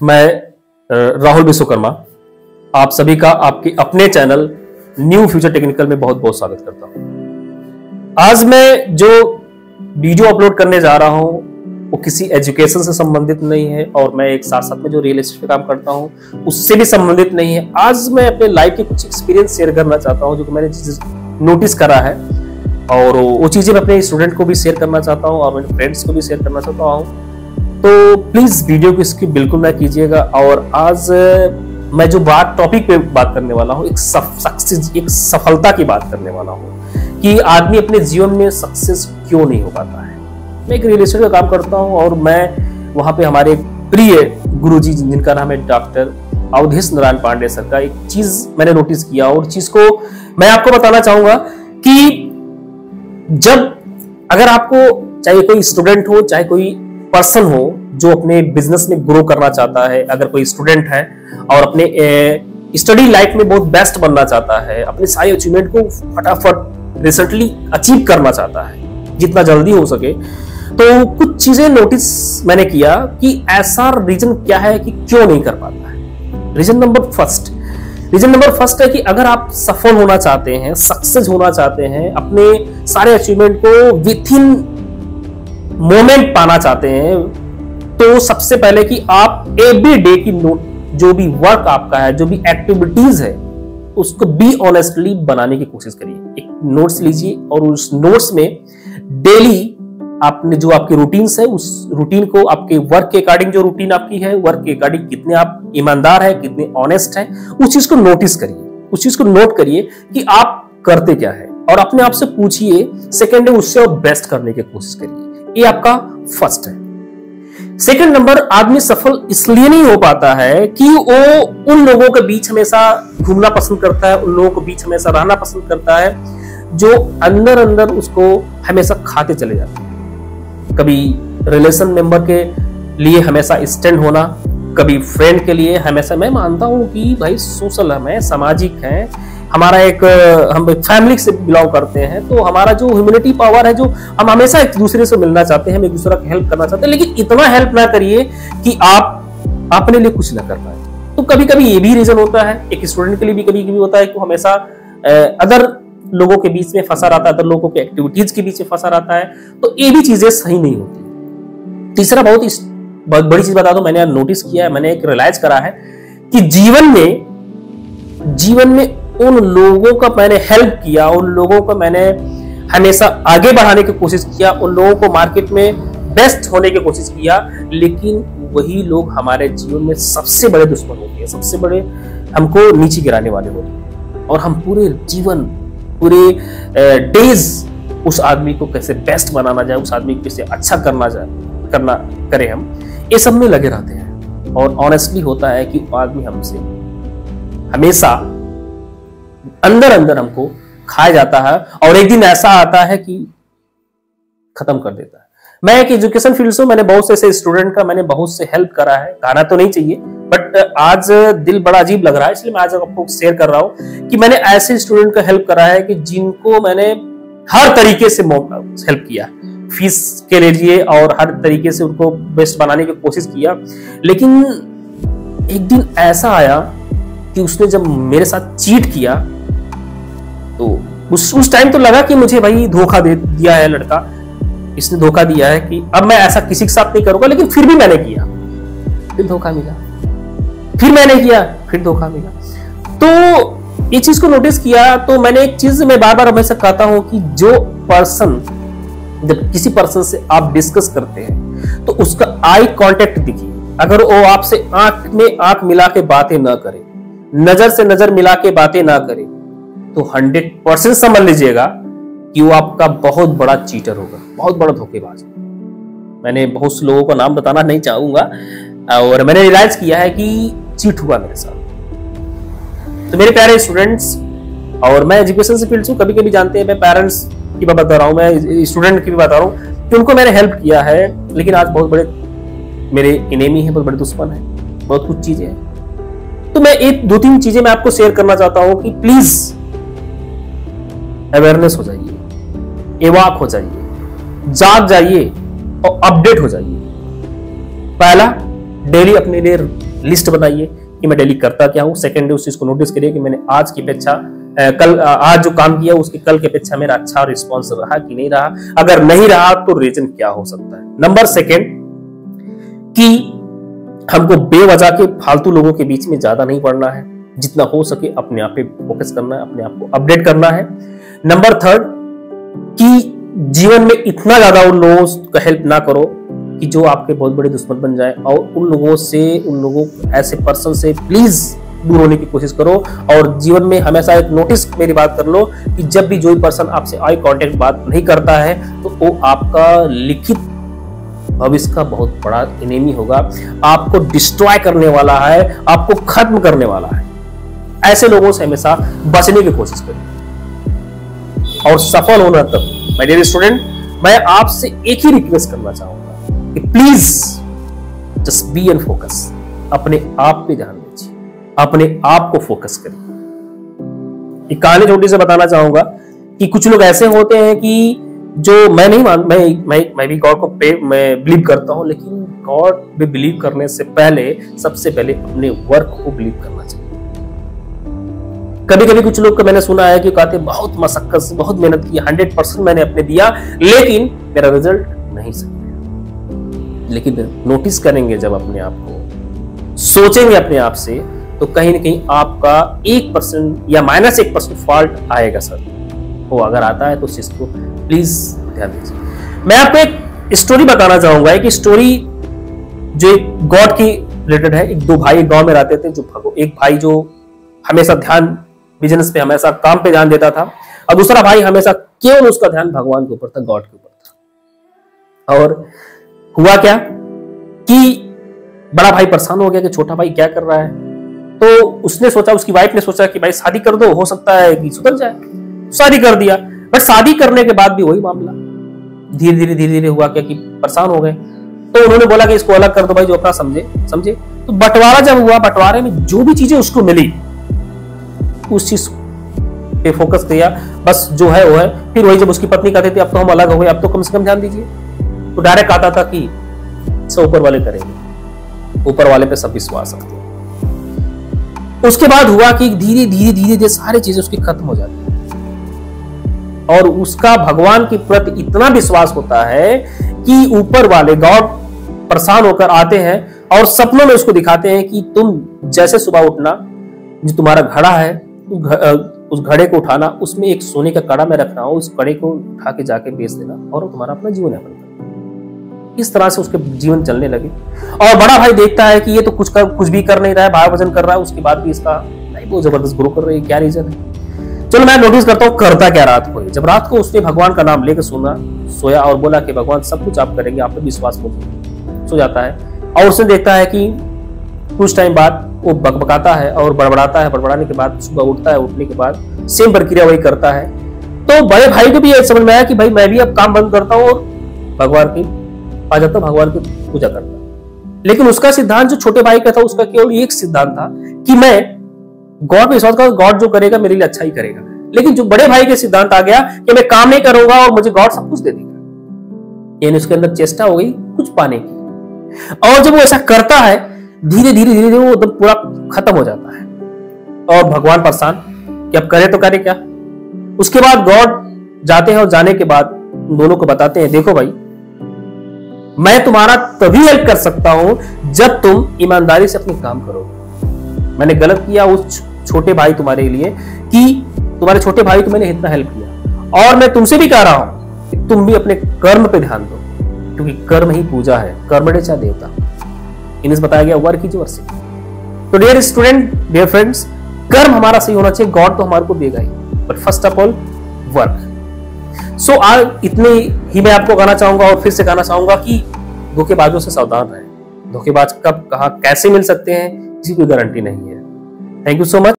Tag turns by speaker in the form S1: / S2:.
S1: मैं राहुल विश्वकर्मा आप सभी का आपके अपने चैनल न्यू फ्यूचर टेक्निकल में बहुत बहुत स्वागत करता हूं। आज मैं जो वीडियो अपलोड करने जा रहा हूं वो किसी एजुकेशन से संबंधित नहीं है और मैं एक साथ साथ में जो रियल एस्टेट पे काम करता हूं उससे भी संबंधित नहीं है। आज मैं अपने लाइफ के कुछ एक्सपीरियंस शेयर करना चाहता हूं जो मैंने नोटिस करा है और वो चीजें मैं अपने स्टूडेंट को भी शेयर करना चाहता हूं और मेरे फ्रेंड्स को भी शेयर करना चाहता हूं। तो प्लीज वीडियो को स्किप बिल्कुल ना कीजिएगा। और आज मैं जो टॉपिक पे बात करने वाला हूँ एक सफलता की बात करने वाला हूँ कि आदमी अपने जीवन में सक्सेस क्यों नहीं हो पाता है। मैं एक रियल एस्टेट का काम करता हूँ और मैं वहां पे हमारे प्रिय गुरुजी जिनका नाम है डॉक्टर अवधेश नारायण पांडे सर का एक चीज मैंने नोटिस किया और चीज को मैं आपको बताना चाहूंगा कि जब अगर आपको चाहे कोई स्टूडेंट हो चाहे कोई पर्सन हो जो अपने बिजनेस में ग्रो करना चाहता है, अगर कोई स्टूडेंट है और अपने स्टडी लाइफ में बहुत बेस्ट बनना चाहता है, अपने सारे अचीवमेंट को फटाफट रिसेंटली अचीव करना चाहता है जितना जल्दी हो सके, तो कुछ चीजें नोटिस मैंने किया कि ऐसा रीजन क्या है कि क्यों नहीं कर पाता है। रीजन नंबर फर्स्ट है कि अगर आप सफल होना चाहते हैं, सक्सेस होना चाहते हैं, अपने सारे अचीवमेंट को विथ इन मोमेंट पाना चाहते हैं, तो सबसे पहले कि आप एवरी डे की जो भी वर्क आपका है, जो भी एक्टिविटीज है, उसको बी ऑनेस्टली बनाने की कोशिश करिए। एक नोट्स लीजिए और उस नोट्स में डेली आपने जो आपके रूटीन्स है उस रूटीन को आपके वर्क के अकॉर्डिंग जो रूटीन आपकी है, वर्क के अकॉर्डिंग कितने आप ईमानदार है, कितने ऑनेस्ट है, उस चीज को नोटिस करिए, उस चीज को नोट करिए कि आप करते क्या है और अपने आप से पूछिए। सेकंड है उससे और बेस्ट करने की कोशिश करिए। ये आपका फर्स्ट है। सेकंड नंबर, आदमी सफल इसलिए नहीं हो पाता है कि वो उन लोगों के बीच हमेशा घूमना पसंद करता है, उन लोगों के बीच हमेशा रहना पसंद करता है जो अंदर अंदर उसको हमेशा खाते चले जाते हैं। कभी रिलेशन मेंबर के लिए हमेशा स्टैंड होना, कभी फ्रेंड के लिए हमेशा। मैं मानता हूं कि भाई सोशल है, सामाजिक है, हमारा हम फैमिली से बिलोंग करते हैं तो हमारा जो ह्यूमैनिटी पावर है, जो हम हमेशा एक दूसरे से मिलना चाहते हैं, हम एक दूसरे का हेल्प करना चाहते हैं, लेकिन इतना हेल्प ना करिए कि आप अपने लिए कुछ ना कर पाए। तो कभी कभी ये भी रीजन होता है, एक स्टूडेंट के लिए भी कभी कभी होता है कि हमेशा अदर लोगों के बीच में फंसा रहता है, अदर लोगों के एक्टिविटीज के बीच में फंसा रहता है, तो ये भी चीजें सही नहीं होती। तीसरा बहुत बड़ी चीज बता दो, मैंने नोटिस किया है, मैंने एक रियलाइज करा है कि जीवन में उन लोगों का मैंने हेल्प किया, उन लोगों को मैंने हमेशा आगे बढ़ाने की कोशिश किया, उन लोगों को मार्केट में बेस्ट होने की कोशिश किया, लेकिन वही लोग हमारे जीवन में सबसे बड़े दुश्मन होते हैं, सबसे बड़े हमको नीचे गिराने वाले होते हैं और हम पूरे जीवन पूरे डेज उस आदमी को कैसे बेस्ट बनाना जाए, उस आदमी को कैसे अच्छा करें, हम ये सब में लगे रहते हैं। और ऑनेस्टली होता है कि आदमी हमसे हमेशा अंदर अंदर हमको खाया जाता है और एक दिन ऐसा आता है कि खत्म कर देता है। मैं एक एजुकेशन फील्ड से, मैंने बहुत से ऐसे स्टूडेंट का मैंने बहुत से हेल्प करा है, कहना तो नहीं चाहिए बट आज दिल बड़ा अजीब लग रहा है, इसलिए मैं आज आपको शेयर कर रहा हूं कि मैंने ऐसे स्टूडेंट का हेल्प करा है कि जिनको मैंने हर तरीके से हेल्प किया, फीस के लिए और हर तरीके से उनको बेस्ट बनाने की कोशिश किया। लेकिन एक दिन ऐसा आया कि उसने जब मेरे साथ चीट किया तो उस टाइम तो लगा कि मुझे भाई धोखा दे दिया है लड़का, इसने धोखा दिया है कि अब मैं ऐसा किसी के साथ नहीं करूंगा, लेकिन फिर भी मैंने किया, फिर धोखा मिला, फिर मैंने किया, फिर धोखा मिला। तो ये चीज को नोटिस किया तो मैंने एक चीज मैं बार बार हमेशा कहता हूं कि जो पर्सन, जब किसी पर्सन से आप डिस्कस करते हैं तो उसका आई कांटेक्ट दिखिए। अगर वो आपसे आंख में आंख मिला के बातें ना करे, नजर से नजर मिला के बातें ना करे, तो 100% समझ लीजिएगा कि वो आपका बहुत बड़ा चीटर होगा, बहुत बड़ा धोखेबाज। मैंने बहुत से लोगों का नाम बताना नहीं चाहूंगा और मैंने रियलाइज किया है कि चीट हुआ मेरे साथ। तो मेरे प्यारे स्टूडेंट्स, और मैं एजुकेशन से फील्ड से, कभी कभी जानते हैं मैं पेरेंट्स की बात बता रहा हूँ, मैं स्टूडेंट की भी बता रहा हूँ कि उनको मैंने हेल्प किया है, लेकिन आज बहुत बड़े मेरे इनेमी है, बहुत बड़े दुश्मन है, बहुत कुछ चीजें हैं। तो मैं एक दो तीन चीजें मैं आपको शेयर करना चाहता हूं कि प्लीज अवेयरनेस हो जाइए, एवाक हो जाइए, जाग जाइए और अपडेट हो जाइए। पहला, डेली अपने लिए लिस्ट बनाइए कि मैं डेली करता क्या हूं। सेकंड, उस चीज को नोटिस करिए कि मैंने आज की अपेक्षा आज जो काम किया उसके कल की अपेक्षा मेरा अच्छा रिस्पॉन्स रहा कि नहीं रहा। अगर नहीं रहा तो रीजन क्या हो सकता है। नंबर सेकंड, कि हमको बेवजह के फालतू लोगों के बीच में ज्यादा नहीं पड़ना है, जितना हो सके अपने आप पे फोकस करना है, अपने आप को अपडेट करना है। नंबर थर्ड, कि जीवन में इतना ज्यादा उन लोगों का हेल्प ना करो कि जो आपके बहुत बड़े दुश्मन बन जाए, और उन लोगों ऐसे पर्सन से प्लीज दूर होने की कोशिश करो। और जीवन में हमेशा एक नोटिस, मेरी बात कर लो कि जब भी जो पर्सन आपसे आई कांटेक्ट बात नहीं करता है तो वो आपका लिखित भविष्य का बहुत बड़ा एनिमी होगा, आपको डिस्ट्रॉय करने वाला है, आपको खत्म करने वाला है। ऐसे लोगों से हमेशा बचने की कोशिश करिए और सफल होना तब। माय डियर स्टूडेंट, मैं आपसे एक ही रिक्वेस्ट करना चाहूंगा कि please just be and focus, अपने आप पे ध्यान दीजिए, अपने आप को फोकस करिए। एक कहानी छोटी से बताना चाहूंगा कि कुछ लोग ऐसे होते हैं कि जो मैं नहीं मान मैं भी गॉड को मैं बिलीव करता हूं, लेकिन गॉड पे बिलीव करने से पहले सबसे पहले अपने वर्क को बिलीव करना चाहिए। कभी कभी कुछ लोग को मैंने सुना है कि कहते बहुत मशक्कत से बहुत मेहनत की, 100% मैंने अपने दिया, लेकिन मेरा रिजल्ट नहीं सही है। लेकिन नोटिस करेंगे जब अपने आप को, सोचेंगे अपने आप से, तो कहीं ना कहीं आपका 1% या -1% फॉल्ट आएगा सर। वो अगर आता है तो चीज को प्लीज ध्यान दीजिए। मैं आपको एक स्टोरी बताना चाहूंगा, एक स्टोरी जो एक गॉड की रिलेटेड है। एक दो भाई गांव में रहते थे, जो एक भाई जो हमेशा ध्यान बिजनेस पे, हमेशा काम पे ध्यान देता था, और दूसरा भाई हमेशा केवल उसका ध्यान भगवान के ऊपर था, गॉड के ऊपर था। और हुआ क्या कि बड़ा भाई परेशान हो गया कि छोटा भाई क्या कर रहा है। तो उसने सोचा, उसकी वाइफ ने सोचा कि भाई शादी कर दो, हो सकता है कि सुधर जाए। शादी कर दिया, बट शादी करने के बाद भी वही मामला। धीरे धीरे हुआ क्या कि परेशान हो गए। तो उन्होंने बोला कि इसको अलग कर दो भाई, जो अपना समझे। तो बंटवारा जब हुआ, बंटवारे में जो भी चीजें उसको मिली उस चीज पे फोकस किया, बस जो है वो है। फिर वही जब उसकी पत्नी कहती थी अब तो हम अलग हो गए, अब तो कम से कम ध्यान दीजिए, तो डायरेक्ट आता था कि सब ऊपर वाले करेंगे, ऊपर वाले पे सब विश्वास रखते हैं। उसके बाद हुआ कि धीरे धीरे सारी चीजें उसकी खत्म हो जाती है, और उसका भगवान के प्रति इतना विश्वास होता है कि ऊपर वाले गॉड परेशान होकर आते हैं और सपनों में उसको दिखाते हैं कि तुम जैसे सुबह उठना, जो तुम्हारा घड़ा है उस घड़े को उठाना, उसमें एक सोने का कड़ा में रखना हो, उस कड़े को उठा के जाके बेच देना और तुम्हारा अपना जीवन यापन करना। इस तरह से उसके जीवन चलने लगे। और बड़ा भाई देखता है कि ये तो कुछ भी कर नहीं रहा है, भाव भजन कर रहा है, उसके बाद भी इसका नहीं वो जबरदस्त ग्रो कर रही है, क्या रीजन है। चलो मैं नोटिस करता हूँ करता क्या रात को। जब रात को उसने भगवान का नाम लेकर सोया और बोला कि भगवान सब कुछ आप करेंगे, आप पे विश्वास मुझे, सो जाता है। और उसने देखता है कि कुछ टाइम बाद वो बकबकाता है और बड़बड़ाता है, बड़बड़ाने के बाद सुबह उठता है, उठने के बाद सेम प्रक्रिया वही करता है। तो बड़े भाई को भी ये समझ में आया कि भाई मैं भी अब काम बंद करता हूँ और भगवान की आ जाता हूँ, भगवान की पूजा करता हूँ। लेकिन उसका सिद्धांत जो छोटे भाई का था, उसका केवल एक सिद्धांत था कि मैं गॉड पे विश्वास करूंगा, गॉड जो करेगा मेरे लिए अच्छा ही करेगा। लेकिन जो बड़े भाई के सिद्धांत आ गया कि मैं काम नहीं करूंगा और मुझे गॉड सब कुछ दे देगा, यानी उसके अंदर चेष्टा हो गई कुछ पाने की। और जब वो ऐसा करता है, धीरे धीरे वो एकदम पूरा खत्म हो जाता है और भगवान परेशान कि अब करे तो करे क्या। उसके बाद गॉड जाते हैं और जाने के बाद दोनों को बताते हैं, देखो भाई मैं तुम्हारा तभी हेल्प कर सकता हूं जब तुम ईमानदारी से अपने काम करोगे। मैंने गलत किया उस छोटे भाई तुम्हारे लिए कि तुम्हारे छोटे भाई को मैंने इतना हेल्प किया, और मैं तुमसे भी कह रहा हूं कि तुम भी अपने कर्म पे ध्यान दो, क्योंकि कर्म ही पूजा है, कर्मणे च देवता। इन्हें बताया गया वर्क इज वर्शिप। तो डियर स्टूडेंट, डियर फ्रेंड्स, कर्म हमारा सही होना चाहिए, गॉड तो हमारे को देगा ही, but first of all work. So आज इतने ही मैं आपको कहना चाहूंगा और फिर से कहना चाहूंगा कि धोखेबाजों से सावधान रहें। धोखेबाज कब कहां कैसे मिल सकते हैं इसकी कोई गारंटी नहीं है। Thank you so much.